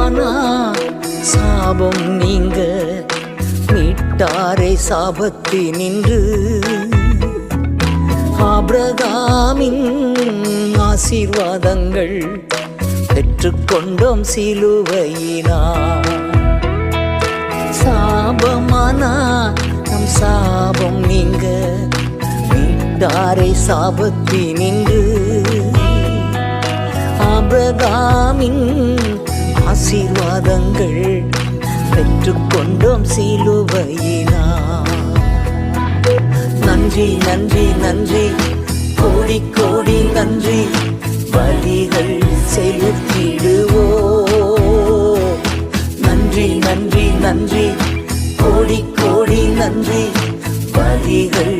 சாபமானா சாபம் நீங்க மீட்டாரை சாபத்தினின்று ஆபிரகாமின் ஆசீர்வாதங்கள் பெற்றுக்கொண்டோம் சிலுவையினார். சாபமானா நம் சாபம் நீங்க மீட்டாரை சாபத்தினின்று ஆபிரகாமின் ஆசீர்வாதங்கள் பெற்றுக்கொண்டோம் சிலுவையினார். நன்றி நன்றி நன்றி கோடி கோடி நன்றி பலிகள் செலுத்திடுவோ. நன்றி நன்றி நன்றி கோடி கோடி நன்றி பலிகள்